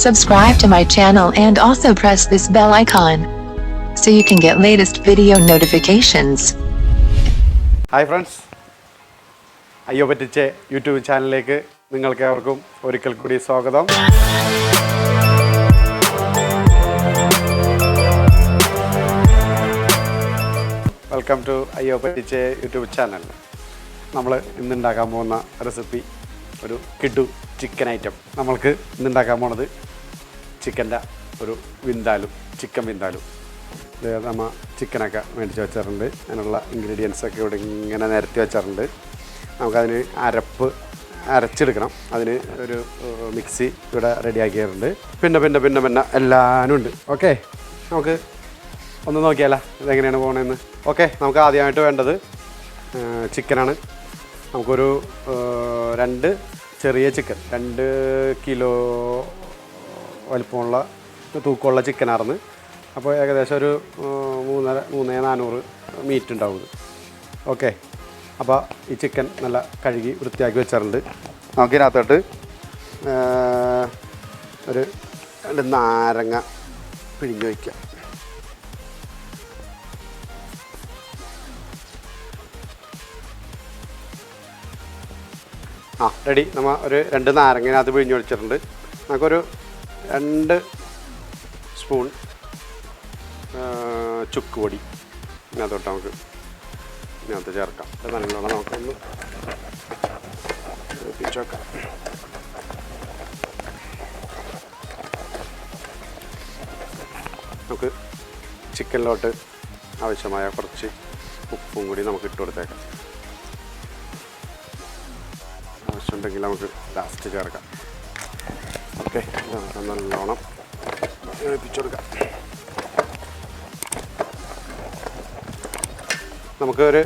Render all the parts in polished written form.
Subscribe to my channel and also press this bell icon so you can get latest video notifications. Hi friends, Pattiche YouTube channel നിങ്ങൾക്കെവർക്കും ഒരിക്കൽ കൂടി സ്വാഗതം. Welcome to Pattiche YouTube channel. നമ്മൾ ഇന്ന് ഉണ്ടാക്കാൻ പോകുന്ന recipe ഒരു കിഡു chicken item. നമ്മൾക്ക് ഇന്ന് ഉണ്ടാക്കാൻ പോകുന്നത് ചിക്കൻ്റെ ഒരു വിന്താലു, ചിക്കൻ വിന്താലു. നമ്മൾ ചിക്കനൊക്കെ മേടിച്ച് വെച്ചിട്ടുണ്ട്. അതിനുള്ള ഇൻഗ്രീഡിയൻസൊക്കെ ഇവിടെ ഇങ്ങനെ നിരത്തി വെച്ചിട്ടുണ്ട്. നമുക്കതിന് അരച്ചെടുക്കണം. അതിന് ഒരു മിക്സി ഇവിടെ റെഡിയാക്കിയിട്ടുണ്ട്. പിന്നെ എല്ലാനും ഉണ്ട്. ഓക്കെ, നമുക്ക് ഒന്ന് നോക്കിയാലോ ഇതെങ്ങനെയാണ് പോകണമെന്ന്. ഓക്കെ, നമുക്ക് ആദ്യമായിട്ട് വേണ്ടത് ചിക്കനാണ്. നമുക്കൊരു 2 ചെറിയ ചിക്കൻ, 2 കിലോ വലിപ്പമുള്ള തൂക്കമുള്ള ചിക്കനായിരുന്നു. അപ്പോൾ ഏകദേശം ഒരു 3,400 മീറ്റ് ഉണ്ടാവും. ഓക്കെ, അപ്പോൾ ഈ ചിക്കൻ നല്ല കഴുകി വൃത്തിയാക്കി വെച്ചിട്ടുണ്ട്. നമുക്കിതിനകത്തോട്ട് ഒരു 2 നാരങ്ങ പിഴിഞ്ഞ് വയ്ക്കാം. റെഡി. നമ്മൾ ഒരു 2 നാരങ്ങനകത്ത് പിഴിഞ്ഞ് വെച്ചിട്ടുണ്ട്. നമുക്കൊരു 2 സ്പൂൺ ചുക്ക് പൊടി ഇതിനകത്തോട്ട് നമുക്ക് ഇതിനകത്ത് ചേർക്കാം. നല്ലോണം നമുക്കൊന്ന് ഒപ്പിച്ച് വെക്കാം. നമുക്ക് ചിക്കനിലോട്ട് ആവശ്യമായ കുറച്ച് ഉപ്പും കൂടി നമുക്ക് ഇട്ട് കൊടുത്തേക്കാം. ആവശ്യമുണ്ടെങ്കിൽ നമുക്ക് ലാസ്റ്റ് ചേർക്കാം. ഓക്കെ, നല്ലോണം ഒപ്പിച്ച് കൊടുക്കാം. നമുക്ക് ഒരു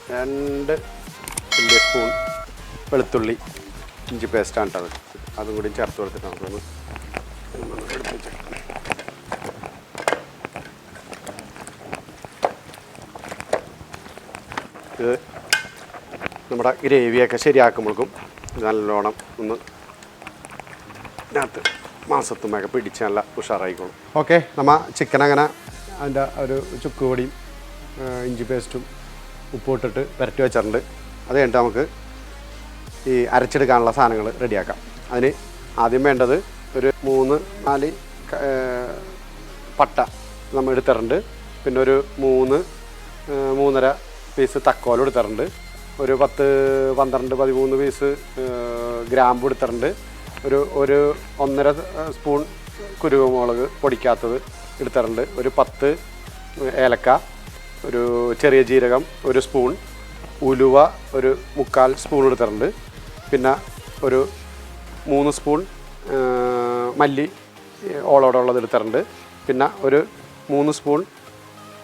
2 വലിയ സ്പൂൺ വെളുത്തുള്ളി ഇഞ്ചി പേസ്റ്റാണ് കേട്ടത്. അതും കൂടി ചേർത്ത് കൊടുത്തിട്ട് നമുക്കൊന്ന് എടുപ്പിച്ച് ഇത് നമ്മുടെ ഗ്രേവിയൊക്കെ ശരിയാക്കുമ്പോഴേക്കും നല്ലോണം ഒന്ന് ഇതിനകത്ത് മാസത്തുമ്മയൊക്കെ പിടിച്ച് നല്ല ഉഷാറായിക്കോളും. ഓക്കെ, നമ്മൾ ചിക്കൻ അങ്ങനെ അതിൻ്റെ ഒരു ചുക്ക് പൊടിയും ഇഞ്ചി പേസ്റ്റും ഉപ്പ് ഇട്ടിട്ട് പുരട്ടി വെച്ചിട്ടുണ്ട്. അത് കഴിഞ്ഞിട്ട് നമുക്ക് ഈ അരച്ചെടുക്കാനുള്ള സാധനങ്ങൾ റെഡിയാക്കാം. അതിന് ആദ്യം വേണ്ടത് ഒരു 3-4 പട്ട നമ്മൾ എടുത്തിട്ടുണ്ട്. പിന്നെ ഒരു 3-3.5 പീസ് തക്കോലം എടുത്തിട്ടുണ്ട്. ഒരു 10-12-13 പീസ് ഗ്രാമ്പു എടുത്തിട്ടുണ്ട്. ഒരു 1.5 സ്പൂൺ കുരുമുളക് പൊടിക്കാത്തത് എടുത്തിട്ടുണ്ട്. ഒരു 10 ഏലക്ക, ഒരു ചെറിയ ജീരകം 1 സ്പൂൺ, ഉലുവ ഒരു 3/4 സ്പൂൺ എടുത്തിട്ടുണ്ട്. പിന്നെ ഒരു 3 സ്പൂൺ മല്ലി ഓളോടുള്ളത് എടുത്തിട്ടുണ്ട്. പിന്നെ ഒരു 3 സ്പൂൺ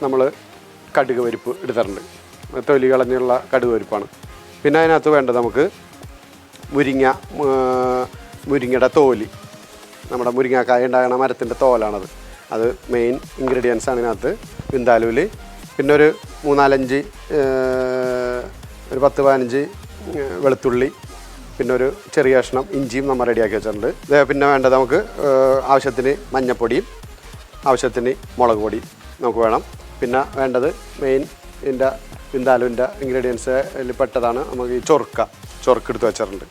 നമ്മൾ കടുക് പരിപ്പ് എടുത്തിട്ടുണ്ട്. തൊലി കളഞ്ഞുള്ള കടുക് പരിപ്പാണ്. പിന്നെ അതിനകത്ത് വേണ്ടത് നമുക്ക് മുരിങ്ങയുടെ തോല്, നമ്മുടെ മുരിങ്ങക്കായ ഉണ്ടാകുന്ന മരത്തിൻ്റെ തോലാണത്. അത് മെയിൻ ഇൻഗ്രീഡിയൻസ് ആണ് ഇതിനകത്ത് വിന്താലുവിൽ. പിന്നെ ഒരു 3-4-5 ഒരു 10-15 വെളുത്തുള്ളി, പിന്നെ ഒരു ചെറിയ കഷ്ണം ഇഞ്ചിയും നമ്മൾ റെഡിയാക്കി വെച്ചിട്ടുണ്ട്. പിന്നെ വേണ്ടത് നമുക്ക് ആവശ്യത്തിന് മഞ്ഞൾപ്പൊടിയും ആവശ്യത്തിന് മുളക് പൊടിയും നമുക്ക് വേണം. പിന്നെ വേണ്ടത് മെയിൻ ഇതിൻ്റെ വിന്താലുവിൻ്റെ ഇൻഗ്രീഡിയൻസ് പെട്ടതാണ് നമുക്ക് ഈ ചൊറുക്ക് എടുത്ത് വെച്ചിട്ടുണ്ട്.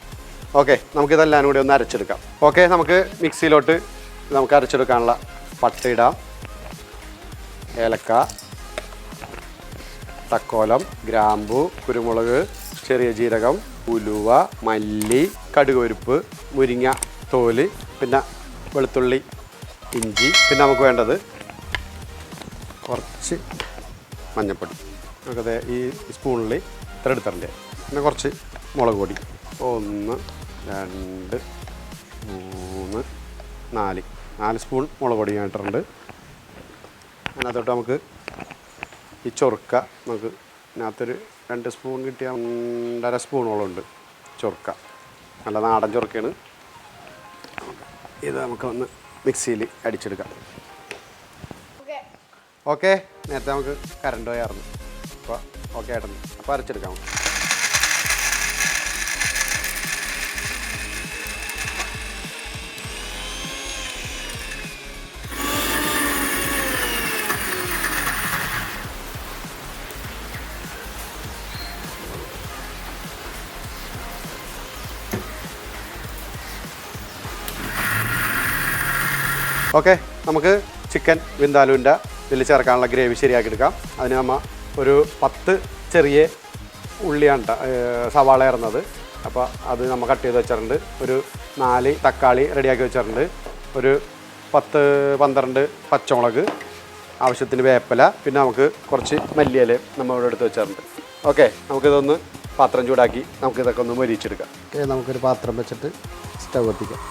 ഓക്കെ, നമുക്കിതെല്ലാം കൂടി ഒന്ന് അരച്ചെടുക്കാം. ഓക്കെ, നമുക്ക് മിക്സിയിലോട്ട് നമുക്ക് അരച്ചെടുക്കാനുള്ള പട്ട ഇടാം, ഏലക്ക, തക്കോലം, ഗ്രാമ്പു, കുരുമുളക്, ചെറിയ ജീരകം, ഉലുവ, മല്ലി, കടുക് പരിപ്പ്, മുരിങ്ങ തോല്, പിന്നെ വെളുത്തുള്ളി, ഇഞ്ചി. പിന്നെ നമുക്ക് വേണ്ടത് കുറച്ച് മഞ്ഞൾപ്പൊടി. നമുക്കത് ഈ സ്പൂണിൽ ഇത്ര എടുത്തിട്ടുണ്ട്. പിന്നെ കുറച്ച് മുളക് പൊടി 1, 2, 3, 4 സ്പൂൺ മുളക് പൊടി ഇട്ടിട്ടുണ്ട്. അതിനകത്തോട്ട് നമുക്ക് ഈ ചൊറുക്ക നമുക്ക് ഇതിനകത്തൊരു 2 സ്പൂൺ കിട്ടിയാൽ 1.5 സ്പൂണോളം ഉണ്ട് ചൊറുക്ക. നല്ല നാടൻ ചൊറുക്കയാണ്. ഇത് നമുക്ക് ഒന്ന് മിക്സിയിൽ അടിച്ചെടുക്കാം. ഓക്കെ, നേരത്തെ നമുക്ക് കറണ്ട് പോയായിരുന്നു. അപ്പോൾ ഓക്കെ ആയിട്ടുണ്ട്. അപ്പോൾ അരച്ചെടുക്കാം. ഓക്കെ, നമുക്ക് ചിക്കൻ വിന്താലുവിൻ്റെ ഇതിൽ ചേർക്കാനുള്ള ഗ്രേവി ശരിയാക്കി എടുക്കാം. അതിന് നമ്മൾ ഒരു 10 ചെറിയ ഉള്ളിയാണ് സവാള ഇറന്നത്. അപ്പോൾ അത് നമ്മൾ കട്ട് ചെയ്ത് വെച്ചിട്ടുണ്ട്. ഒരു 4 തക്കാളി റെഡിയാക്കി വെച്ചിട്ടുണ്ട്. ഒരു 10-12 പച്ചമുളക്, ആവശ്യത്തിന് വേപ്പില, പിന്നെ നമുക്ക് കുറച്ച് മല്ലിയില നമ്മളിവിടെ എടുത്ത് വെച്ചിട്ടുണ്ട്. ഓക്കെ, നമുക്കിതൊന്ന് പാത്രം ചൂടാക്കി നമുക്കിതൊക്കെ ഒന്ന് മൊരിച്ചെടുക്കാം. ഓക്കെ, നമുക്കൊരു പാത്രം വെച്ചിട്ട് സ്റ്റവ് കത്തിക്കാം.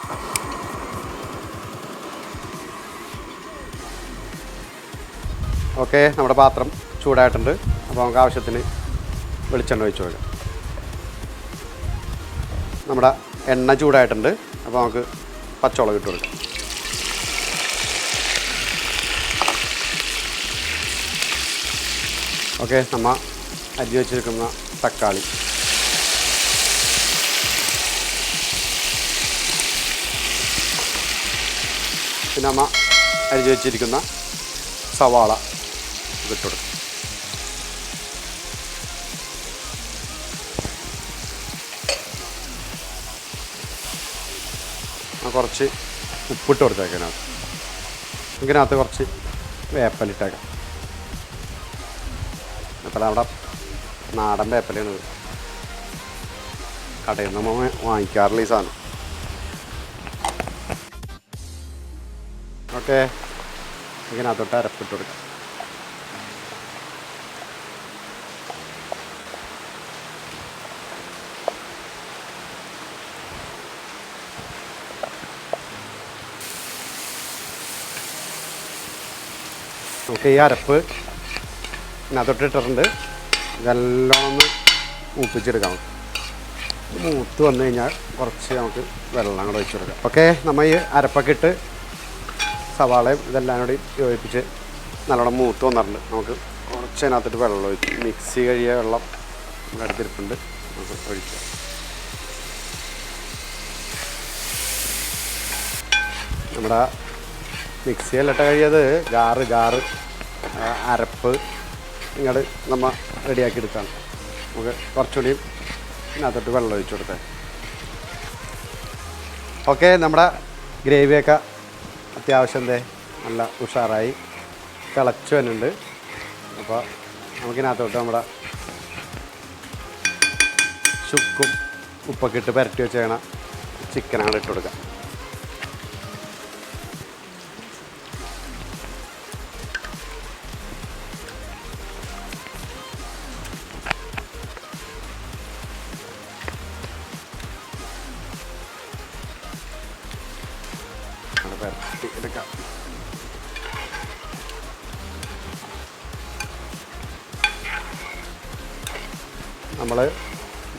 ഓക്കെ, നമ്മുടെ പാത്രം ചൂടായിട്ടുണ്ട്. അപ്പോൾ നമുക്ക് ആവശ്യത്തിന് വെളിച്ചെണ്ണ ഒഴിച്ച് കൊടുക്കാം. നമ്മുടെ എണ്ണ ചൂടായിട്ടുണ്ട്. അപ്പോൾ നമുക്ക് പച്ചമുളക് ഇട്ട് കൊടുക്കാം. ഓക്കെ, നമ്മൾ അരിഞ്ഞ് വെച്ചിരിക്കുന്ന തക്കാളി, പിന്നെ നമ്മൾ അരിഞ്ഞ് വെച്ചിരിക്കുന്ന സവാള ഇട്ട് കൊടുക്കും. കുറച്ച് ഉപ്പിട്ട് കൊടുത്തേക്കാം. ഇതിനകത്ത് കുറച്ച് വേപ്പലിട്ടേക്കാം. അപ്പോൾ നമ്മുടെ നാടൻ വേപ്പലാണ്, കടയിൽ നിന്ന് നമ്മൾ വാങ്ങിക്കാറില്ല ഈ സാധനം. ഓക്കെ, ഇതിനകത്തോട്ട് അരപ്പിട്ട് കൊടുക്കാം. നമുക്ക് ഈ അരപ്പ് ഇതിനകത്തോട്ട് ഇട്ടിട്ടുണ്ട്. ഇതെല്ലാം ഒന്ന് മൂപ്പിച്ചെടുക്കാം. മൂത്ത് വന്നു കഴിഞ്ഞാൽ കുറച്ച് നമുക്ക് വെള്ളം കൂടെ ഒഴിച്ച് കൊടുക്കാം. ഓക്കെ, നമ്മൾ ഈ അരപ്പൊക്കെ ഇട്ട് സവാളയും ഇതെല്ലാം കൂടി യോജിപ്പിച്ച് നല്ലോണം മൂത്ത് വന്നിട്ടുണ്ട്. നമുക്ക് കുറച്ച് അതിനകത്തിട്ട് വെള്ളം ഒഴിച്ച് മിക്സി കഴിയ വെള്ളം നമ്മുടെ അടുത്തിരിപ്പുണ്ട്, നമുക്ക് ഒഴിക്കാം. നമ്മുടെ മിക്സിയിലിട്ട കഴിയത് ജാറ് അരപ്പ് ഇങ്ങോട്ട് നമ്മൾ റെഡിയാക്കി എടുക്കാം. നമുക്ക് കുറച്ചുകൂടി ഇതിനകത്തോട്ട് വെള്ളം ഒഴിച്ച് കൊടുത്തേ. ഓക്കെ, നമ്മുടെ ഗ്രേവിയൊക്കെ അത്യാവശ്യം നല്ല ഉഷാറായി തിളച്ച് വരുന്നുണ്ട്. അപ്പോൾ നമുക്കിനകത്തോട്ട് നമ്മുടെ ചുക്കും ഉപ്പൊക്കെ ഇട്ട് പുരട്ടി വെച്ചേക്കണ ചിക്കനാണ് ഇട്ട് കൊടുക്കാം. എടുക്കാം. നമ്മൾ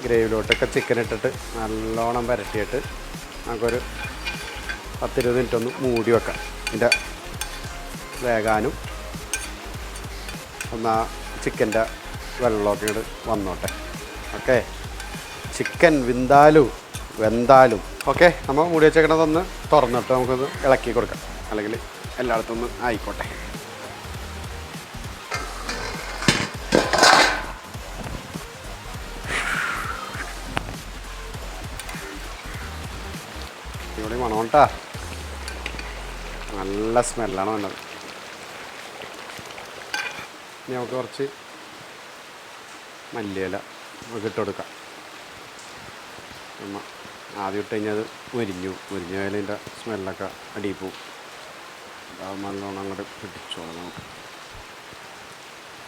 ഗ്രേവിയിലോട്ടൊക്കെ ചിക്കൻ ഇട്ടിട്ട് നല്ലോണം പുരട്ടിയിട്ട് നമുക്കൊരു 10-20 മിനിറ്റ് ഒന്ന് മൂടി വെക്കാം. ഇതിൻ്റെ വേകാനും ഒന്ന് ആ ചിക്കൻ്റെ വെള്ളമൊക്കെ ഇങ്ങോട്ട് വന്നോട്ടെ. ഓക്കെ, ചിക്കൻ വെന്താലും ഓക്കെ, നമ്മൾ മൂടി വെച്ചേക്കണതൊന്ന് തുറന്നിട്ട് നമുക്കൊന്ന് ഇളക്കി കൊടുക്കാം, അല്ലെങ്കിൽ എല്ലായിടത്തും ഒന്ന് ആയിക്കോട്ടെ. ഇവിടെ മണോട്ടാ, നല്ല സ്മെല്ലാണ് വന്നത്. ഇനി നമുക്ക് കുറച്ച് മല്ലിയില നമുക്ക് ഇട്ട് കൊടുക്കാം. ആദ്യം ഇട്ട് കഴിഞ്ഞാൽ അത് മുരിഞ്ഞു അതിൻ്റെ സ്മെല്ലൊക്കെ അടിയിൽ പോവും. അത് നല്ലോണം അങ്ങോട്ട് പിടിച്ചോളാം. നമുക്ക്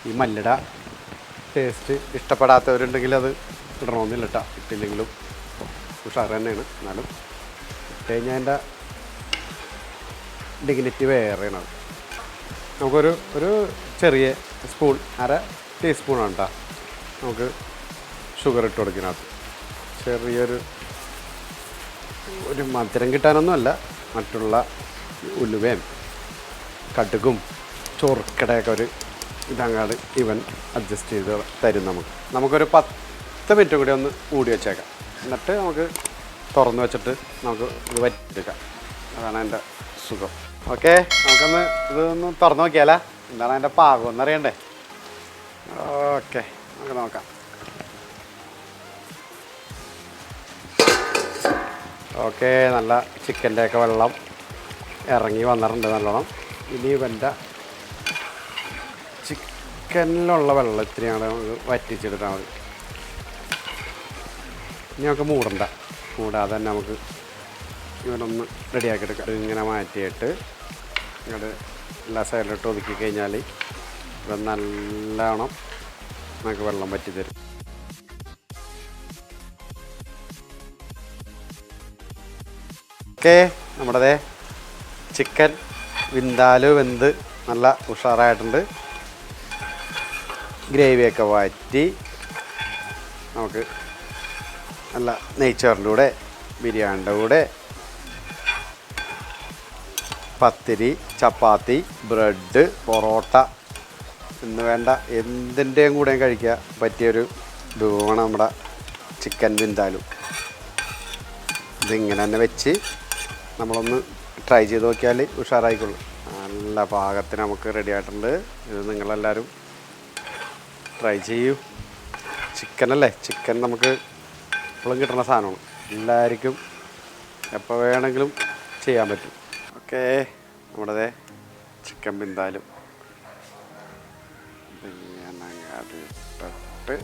ഈ മല്ലിയുടെ ടേസ്റ്റ് ഇഷ്ടപ്പെടാത്തവരുണ്ടെങ്കിൽ അത് ഇടണമെന്നില്ല കേട്ടോ. ഇട്ടില്ലെങ്കിലും ഉഷാർ തന്നെയാണ്. എന്നാലും ഇട്ട് കഴിഞ്ഞാൽ അതിൻ്റെ ഡിഗ്നിറ്റി വേറെയാണ്. അത് നമുക്കൊരു ചെറിയ സ്പൂൺ, 1/2 ടീസ്പൂണാണ് കേട്ടോ നമുക്ക് ഷുഗർ ഇട്ട് കൊടുക്കുന്നതിനകത്ത്. ചെറിയൊരു മധുരം കിട്ടാനൊന്നുമല്ല, മറ്റുള്ള ഉലുവയും കടുകും ചൊറുക്കടയൊക്കെ ഇതങ്ങാട് ഇവൻ അഡ്ജസ്റ്റ് ചെയ്ത് തരും. നമുക്കൊരു 10 മിനിറ്റ് കൂടി ഒന്ന് മൂടി വെച്ചേക്കാം. എന്നിട്ട് നമുക്ക് തുറന്ന് വെച്ചിട്ട് നമുക്ക് ഇത് വറ്റിയെടുക്കാം. അതാണ് എൻ്റെ സുഖം. ഓക്കെ, നമുക്കൊന്ന് ഇതൊന്ന് തുറന്ന് നോക്കിയാലോ, എന്താണ് അതിൻ്റെ പാകം എന്നറിയണ്ടേ. ഓക്കെ, നമുക്ക് നോക്കാം. ഓക്കെ, നല്ല ചിക്കൻ്റെയൊക്കെ വെള്ളം ഇറങ്ങി വന്നിട്ടുണ്ട് നല്ലോണം. ഇനി ഇവൻ്റെ ചിക്കനിലുള്ള വെള്ളം ഇത്രയാണ് നമുക്ക് വറ്റിച്ചെടുത്താൽ മതി. ഇനി നമുക്ക് മൂടാതെ തന്നെ നമുക്ക് ഇവനൊന്ന് റെഡിയാക്കി എടുക്കാം. ഇങ്ങനെ മാറ്റിയിട്ട് ഇങ്ങോട്ട് എല്ലാ സൈഡിലോട്ട് ഒതുക്കി കഴിഞ്ഞാൽ ഇവൻ നല്ലോണം നമുക്ക് വെള്ളം വറ്റി തരും. ഓക്കെ, നമ്മുടെ ചിക്കൻ വിന്താലു വെന്ത് നല്ല ഉഷാറായിട്ടുണ്ട്. ഗ്രേവിയൊക്കെ വറ്റി നമുക്ക് നല്ല നെയ്ച്ചോറിൻ്റെ കൂടെ ബിരിയാണിൻ്റെ കൂടെ പത്തിരി, ചപ്പാത്തി, ബ്രെഡ്, പൊറോട്ട എന്ന് വേണ്ട എന്തിൻ്റെയും കൂടെയും കഴിക്കാൻ പറ്റിയൊരു വിഭവമാണ് നമ്മുടെ ചിക്കൻ വിന്താലു. ഇതിങ്ങനെ തന്നെ വെച്ച് നമ്മളൊന്ന് ട്രൈ ചെയ്ത് നോക്കിയാൽ ഉഷാറായിക്കൊള്ളു. നല്ല പാകത്തിന് നമുക്ക് റെഡി ആയിട്ടുണ്ട്. ഇത് നിങ്ങളെല്ലാവരും ട്രൈ ചെയ്യൂ. ചിക്കനല്ലേ, ചിക്കൻ നമുക്ക് എപ്പോഴും കിട്ടുന്ന സാധനമാണ്. എല്ലാവർക്കും എപ്പോൾ വേണമെങ്കിലും ചെയ്യാൻ പറ്റും. ഓക്കെ, നമ്മുടെ ചിക്കൻ വിന്താലും ഇട്ടിട്ട്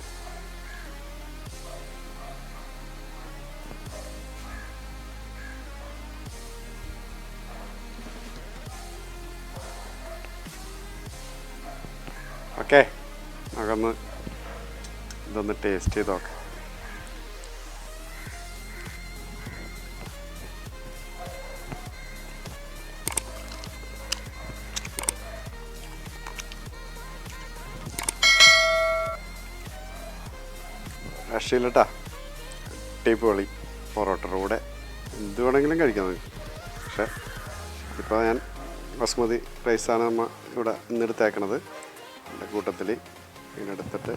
ഓക്കെ, നമുക്കൊന്ന് ഇതൊന്ന് ടേസ്റ്റ് ചെയ്ത് നോക്കാം. രക്ഷയില്ലട്ടാ, അടിപൊളി. പൊറോട്ടയുടെ കൂടെ എന്ത് വേണമെങ്കിലും കഴിക്കാം നമുക്ക്. പക്ഷേ ഇപ്പോൾ ഞാൻ ബസ്മതി റൈസാണ് നമ്മൾ ഇവിടെ ഇന്നെടുത്തേക്കണത്. എൻ്റെ കൂട്ടത്തിൽ ഇതിനെടുത്തിട്ട്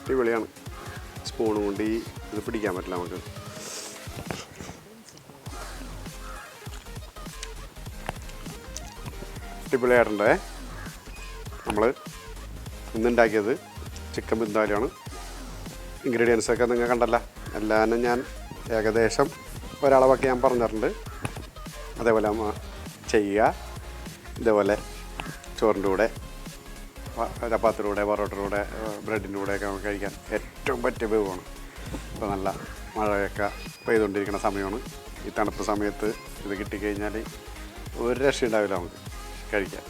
അടിപൊളിയാണ്. സ്പൂണും കൊണ്ട് ഇത് പിടിക്കാൻ പറ്റില്ല നമുക്ക്. അടിപൊളിയായിട്ടുണ്ടേ. നമ്മൾ ഇന്നുണ്ടാക്കിയത് ചിക്കൻ ബിന്ദാലിയാണ്. ഇൻഗ്രീഡിയൻസൊക്കെ നിങ്ങൾ കണ്ടല്ല. എല്ലാവരും ഞാൻ ഏകദേശം ഒരളവൊക്കെ ഞാൻ പറഞ്ഞിട്ടുണ്ട്. അതേപോലെ നമ്മൾ ചെയ്യുക. ഇതേപോലെ ചോറിൻ്റെ കൂടെ, ചപ്പാത്തിയുടെ കൂടെ, പൊറോട്ടയുടെ കൂടെ, ബ്രെഡിൻ്റെ കൂടെയൊക്കെ നമുക്ക് കഴിക്കാൻ ഏറ്റവും പറ്റിയ വിഭവമാണ്. ഇപ്പോൾ നല്ല മഴയൊക്കെ പെയ്തുകൊണ്ടിരിക്കുന്ന സമയമാണ്. ഈ തണുപ്പ് സമയത്ത് ഇത് കിട്ടിക്കഴിഞ്ഞാൽ ഒരു രക്ഷ ഉണ്ടാവില്ല നമുക്ക് കഴിക്കാൻ.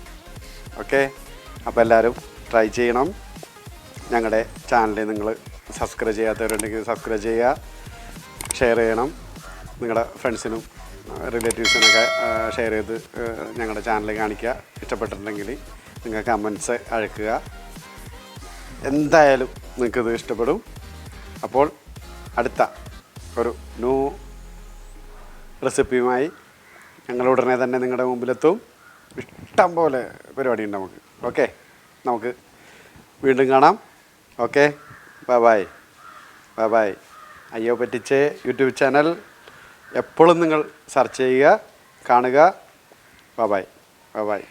ഓക്കെ, അപ്പോൾ എല്ലാവരും ട്രൈ ചെയ്യണം. ഞങ്ങളുടെ ചാനലിൽ നിങ്ങൾ സബ്സ്ക്രൈബ് ചെയ്യാത്തവരുണ്ടെങ്കിൽ സബ്സ്ക്രൈബ് ചെയ്യുക, ഷെയർ ചെയ്യണം. നിങ്ങളുടെ ഫ്രണ്ട്സിനും റിലേറ്റീവ്സിനൊക്കെ ഷെയർ ചെയ്ത് ഞങ്ങളുടെ ചാനൽ കാണിക്കുക. ഇഷ്ടപ്പെട്ടിട്ടുണ്ടെങ്കിൽ നിങ്ങൾ കമൻറ്റ്സ് അയക്കുക. എന്തായാലും നിങ്ങൾക്കിത് ഇഷ്ടപ്പെടും. അപ്പോൾ അടുത്ത ഒരു ന്യൂ റെസിപ്പിയുമായി ഞങ്ങൾ ഉടനെ തന്നെ നിങ്ങളുടെ മുമ്പിലെത്തും. ഇഷ്ടം പോലെ പരിപാടിയുണ്ട് നമുക്ക്. ഓക്കെ, നമുക്ക് വീണ്ടും കാണാം. Okay, bye bye bye bye. അയ്യോ പറ്റിച്ചേ യൂട്യൂബ് ചാനൽ എപ്പോഴും നിങ്ങൾ സെർച്ച് ചെയ്യുക, കാണുക. Bye bye bye bye.